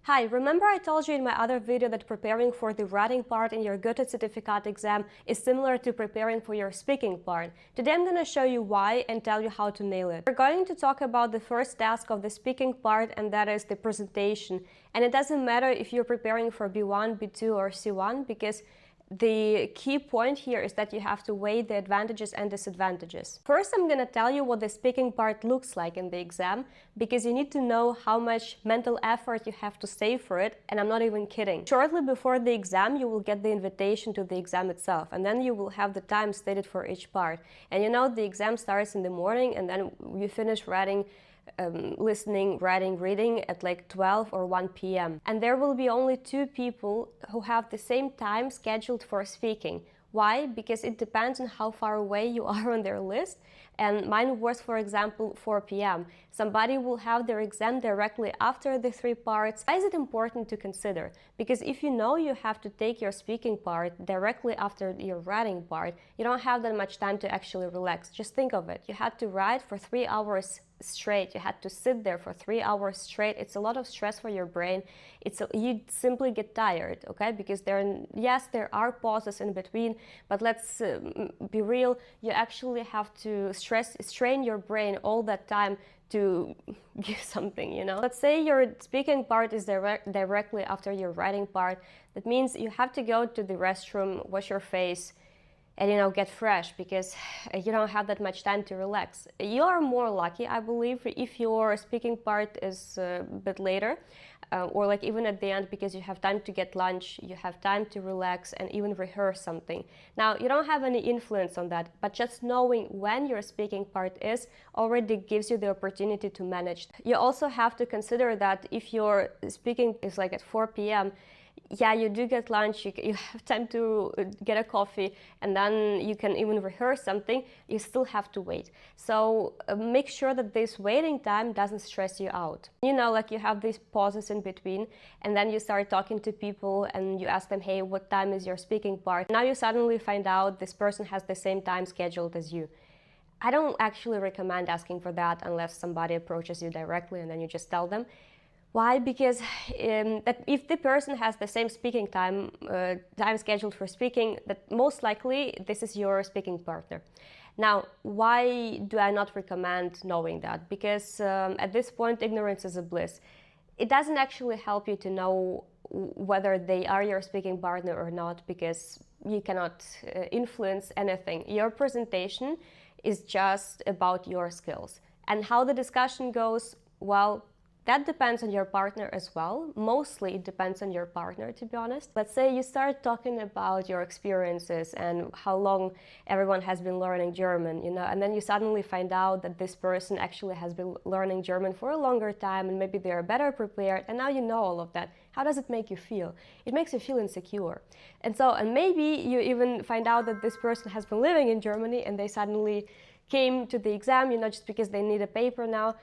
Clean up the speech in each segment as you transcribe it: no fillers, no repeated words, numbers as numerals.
Hi, remember I told you in my other video that preparing for the writing part in your Goethe-Zertifikat exam is similar to preparing for your speaking part. Today I'm going to show you why and tell you how to nail it. We're going to talk about the first task of the speaking part, and that is the presentation. And it doesn't matter if you're preparing for B1, B2 or C1, because the key point here is that you have to weigh the advantages and disadvantages. First, I'm going to tell you what the speaking part looks like in the exam, because you need to know how much mental effort you have to save for it, and I'm not even kidding. Shortly before the exam, you will get the invitation to the exam itself, and then you will have the time stated for each part. And you know, the exam starts in the morning, and then you finish writing listening, writing, reading at like 12 or 1 p.m. And there will be only 2 people who have the same time scheduled for speaking. Why? Because it depends on how far away you are on their list. And mine was, for example, 4 p.m. Somebody will have their exam directly after the 3 parts. Why is it important to consider? Because if you know you have to take your speaking part directly after your writing part, you don't have that much time to actually relax. Just think of it. You had to write for 3 hours straight. You had to sit there for 3 hours straight. It's a lot of stress for your brain. You simply get tired, okay? Because yes, there are pauses in between, but let's be real. You actually have to strain your brain all that time to give something, you know? Let's say your speaking part is directly after your writing part. That means you have to go to the restroom, wash your face, and get fresh, because you don't have that much time to relax. You are more lucky, I believe, if your speaking part is a bit later, or like even at the end, because you have time to get lunch, you have time to relax and even rehearse something. Now, you don't have any influence on that, but just knowing when your speaking part is already gives you the opportunity to manage. You also have to consider that if your speaking is like at 4 p.m., yeah, you do get lunch, you have time to get a coffee, and then you can even rehearse something. You still have to wait. So make sure that this waiting time doesn't stress you out. Like you have these pauses in between, and then you start talking to people and you ask them, hey, what time is your speaking part? Now you suddenly find out this person has the same time scheduled as you. I don't actually recommend asking for that unless somebody approaches you directly and then you just tell them. Why? Because that if the person has the same speaking time scheduled for speaking, that most likely this is your speaking partner. Now, why do I not recommend knowing that? Because at this point, ignorance is a bliss. It doesn't actually help you to know whether they are your speaking partner or not, because you cannot influence anything. Your presentation is just about your skills. And how the discussion goes, well, that depends on your partner as well. Mostly it depends on your partner, to be honest. Let's say you start talking about your experiences and how long everyone has been learning German, and then you suddenly find out that this person actually has been learning German for a longer time, and maybe they are better prepared, and now you know all of that. How does it make you feel? It makes you feel insecure. And maybe you even find out that this person has been living in Germany and they suddenly came to the exam, just because they need a paper now.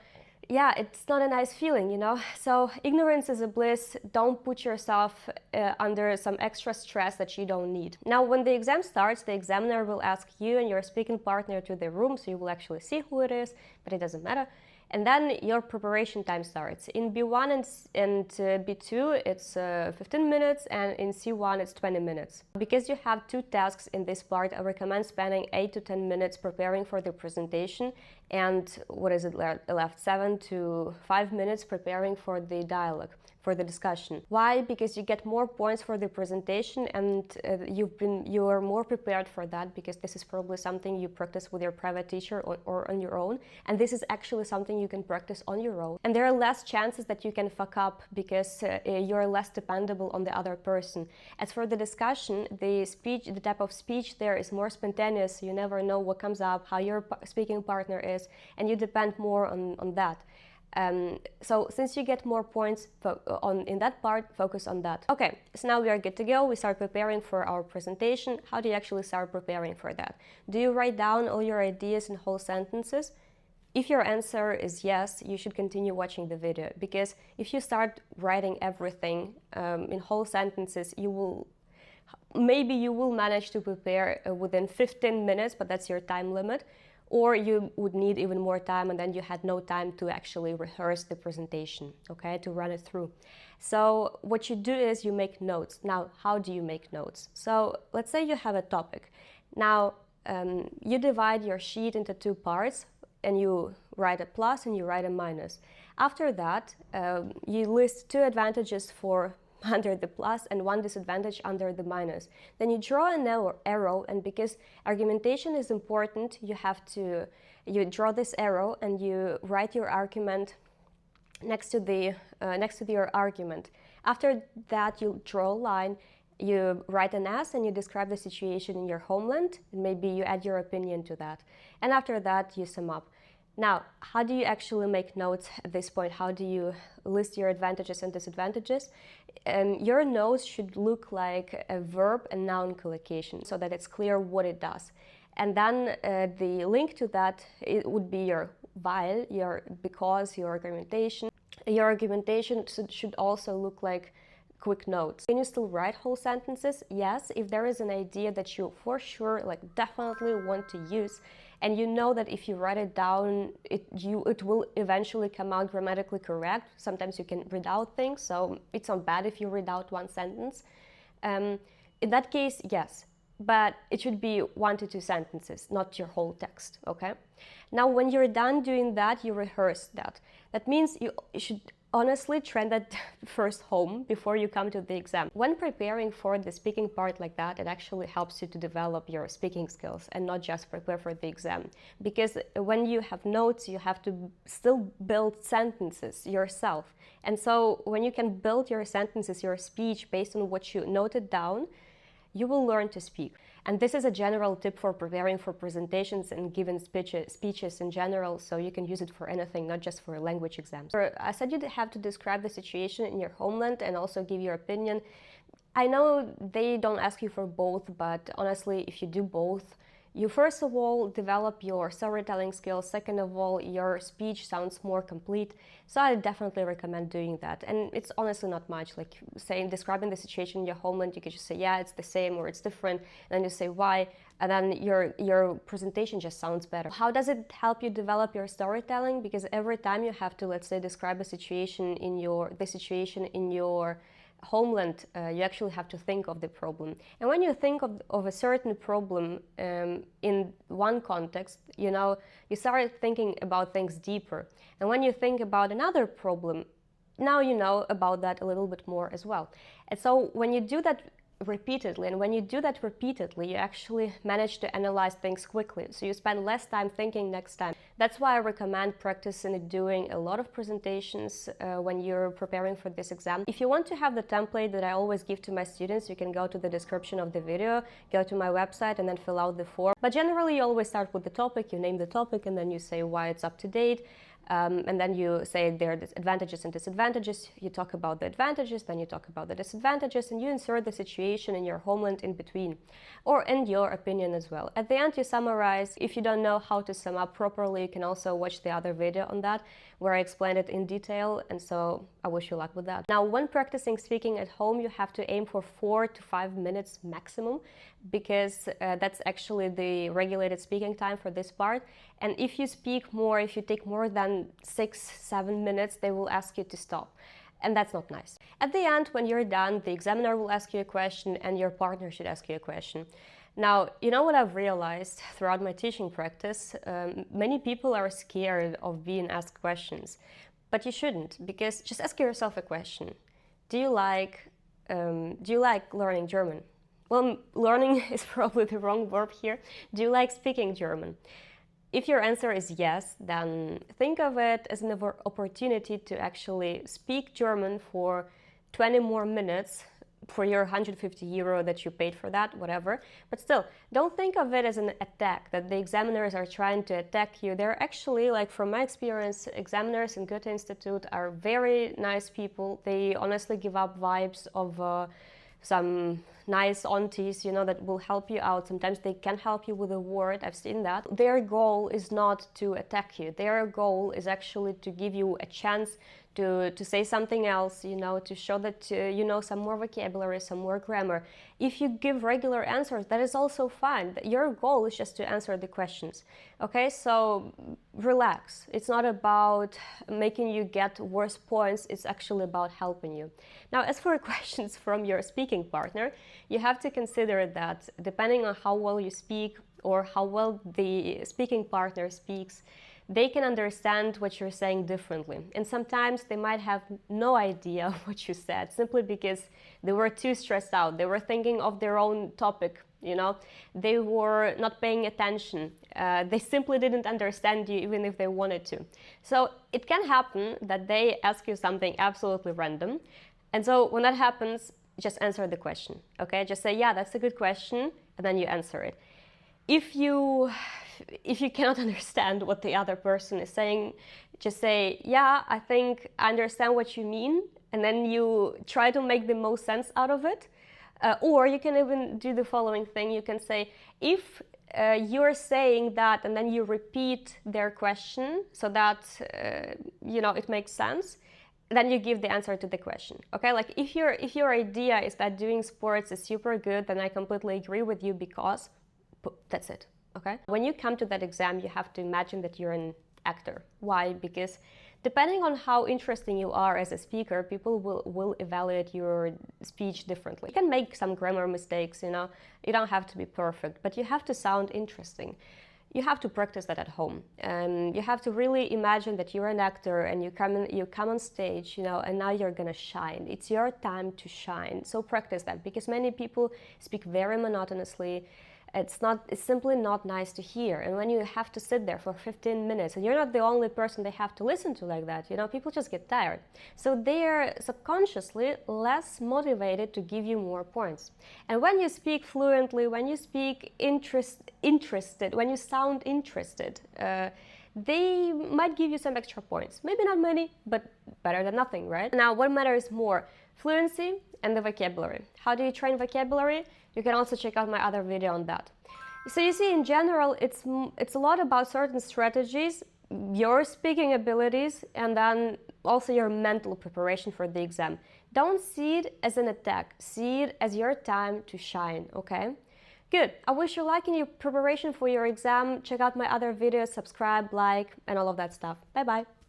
Yeah, it's not a nice feeling, So ignorance is a bliss. Don't put yourself under some extra stress that you don't need. Now, when the exam starts, the examiner will ask you and your speaking partner to the room, so you will actually see who it is, but it doesn't matter. And then your preparation time starts. In B1 and B2, it's 15 minutes, and in C1, it's 20 minutes. Because you have 2 tasks in this part, I recommend spending 8 to 10 minutes preparing for the presentation, and what is it left? 7 to 5 minutes preparing for the dialogue, for the discussion. Why? Because you get more points for the presentation, and you are more prepared for that, because this is probably something you practice with your private teacher or on your own, and this is actually something you can practice on your own. And there are less chances that you can fuck up, because you're less dependable on the other person. As for the discussion, the type of speech there is more spontaneous. You never know what comes up, how your speaking partner is, and you depend more on that. So since you get more points in that part, focus on that. Okay, so now we are good to go. We start preparing for our presentation. How do you actually start preparing for that? Do you write down all your ideas in whole sentences? If your answer is yes, you should continue watching the video, because if you start writing everything in whole sentences, maybe you will manage to prepare within 15 minutes, but that's your time limit. or you would need even more time and then you had no time to actually rehearse the presentation, okay, to run it through. So what you do is you make notes. Now, how do you make notes? So let's say you have a topic. Now, you divide your sheet into two parts and you write a plus and you write a minus. After that, you list two advantages for under the plus and one disadvantage under the minus. Then you draw an arrow, and because argumentation is important, you draw this arrow and you write your argument next to your argument. After that, you draw a line, you write an S and you describe the situation in your homeland, and maybe you add your opinion to that. And after that, you sum up. Now, how do you actually make notes at this point? How do you list your advantages and disadvantages? Your notes should look like a verb and noun collocation so that it's clear what it does. And then the link to that, it would be your while, your because, your argumentation. Your argumentation should also look like quick notes. Can you still write whole sentences? Yes, if there is an idea that you for sure, like definitely want to use, and you know that if you write it down, it will eventually come out grammatically correct. Sometimes you can read out things, so it's not bad if you read out one sentence. In that case, yes, but it should be 1 to 2 sentences, not your whole text, okay? Now, when you're done doing that, you rehearse that. That means you should honestly try that first home before you come to the exam. When preparing for the speaking part like that, it actually helps you to develop your speaking skills and not just prepare for the exam. Because when you have notes, you have to still build sentences yourself. And so when you can build your sentences, your speech based on what you noted down, you will learn to speak. And this is a general tip for preparing for presentations and giving speeches in general, so you can use it for anything, not just for language exams. I said you have to describe the situation in your homeland and also give your opinion. I know they don't ask you for both, but honestly, if you do both, you first of all develop your storytelling skills, second of all, your speech sounds more complete. So I definitely recommend doing that. And it's honestly not much, like describing the situation in your homeland, you could just say, yeah, it's the same or it's different, and then you say why, and then your presentation just sounds better. How does it help you develop your storytelling? Because every time you have to, let's say, describe a situation in your homeland, you actually have to think of the problem. And when you think of a certain problem in one context, you start thinking about things deeper. And when you think about another problem, now you know about that a little bit more as well. And so when you do that repeatedly, you actually manage to analyze things quickly. So you spend less time thinking next time. That's why I recommend practicing and doing a lot of presentations when you're preparing for this exam. If you want to have the template that I always give to my students, you can go to the description of the video, go to my website and then fill out the form. But generally you always start with the topic, you name the topic and then you say why it's up to date. And then you say there are advantages and disadvantages, you talk about the advantages, then you talk about the disadvantages, and you insert the situation in your homeland in between, or in your opinion as well. At the end you summarize. If you don't know how to sum up properly, you can also watch the other video on that, where I explained it in detail, and so I wish you luck with that. Now, when practicing speaking at home, you have to aim for 4 to 5 minutes maximum, because that's actually the regulated speaking time for this part. And if you speak more, if you take more than 6-7 minutes, they will ask you to stop. And that's not nice. At the end, when you're done, the examiner will ask you a question and your partner should ask you a question. Now, you know what I've realized throughout my teaching practice? Many people are scared of being asked questions, but you shouldn't, because just ask yourself a question. Do you like learning German? Well, learning is probably the wrong verb here. Do you like speaking German? If your answer is yes, then think of it as an opportunity to actually speak German for 20 more minutes for your €150 that you paid for that, whatever. But still, don't think of it as an attack, that the examiners are trying to attack you. They're actually, like from my experience, examiners in Goethe Institute are very nice people. They honestly give up vibes of some nice aunties, that will help you out. Sometimes they can help you with a word, I've seen that. Their goal is not to attack you. Their goal is actually to give you a chance to say something else, to show that you know some more vocabulary, some more grammar. If you give regular answers, that is also fine. Your goal is just to answer the questions. Okay, so relax. It's not about making you get worse points, it's actually about helping you. Now, as for questions from your speaking partner, you have to consider that depending on how well you speak or how well the speaking partner speaks, they can understand what you're saying differently. And sometimes they might have no idea what you said, simply because they were too stressed out. They were thinking of their own topic, They were not paying attention. They simply didn't understand you, even if they wanted to. So it can happen that they ask you something absolutely random. And so when that happens, just answer the question, okay? Just say, yeah, that's a good question, and then you answer it. If you cannot understand what the other person is saying, just say, yeah, I think I understand what you mean, and then you try to make the most sense out of it. Or you can even do the following thing. You can say, if you're saying that, and then you repeat their question so that, it makes sense, then you give the answer to the question, okay? Like if your idea is that doing sports is super good, then I completely agree with you because that's it, okay? When you come to that exam, you have to imagine that you're an actor. Why? Because depending on how interesting you are as a speaker, people will evaluate your speech differently. You can make some grammar mistakes, You don't have to be perfect, but you have to sound interesting. You have to practice that at home. And you have to really imagine that you're an actor and you come on stage, and now you're gonna shine. It's your time to shine. So practice that, because many people speak very monotonously. It's simply not nice to hear. And when you have to sit there for 15 minutes, and you're not the only person they have to listen to like that, people just get tired. So they're subconsciously less motivated to give you more points. And when you speak fluently, when you speak interested, when you sound interested, they might give you some extra points. Maybe not many, but better than nothing, right? Now, what matters more? Fluency and the vocabulary. How do you train vocabulary? You can also check out my other video on that. So you see, in general, it's a lot about certain strategies, your speaking abilities, and then also your mental preparation for the exam. Don't see it as an attack. See it as your time to shine, okay? Good. I wish you luck in your preparation for your exam. Check out my other videos, subscribe, like, and all of that stuff. Bye-bye.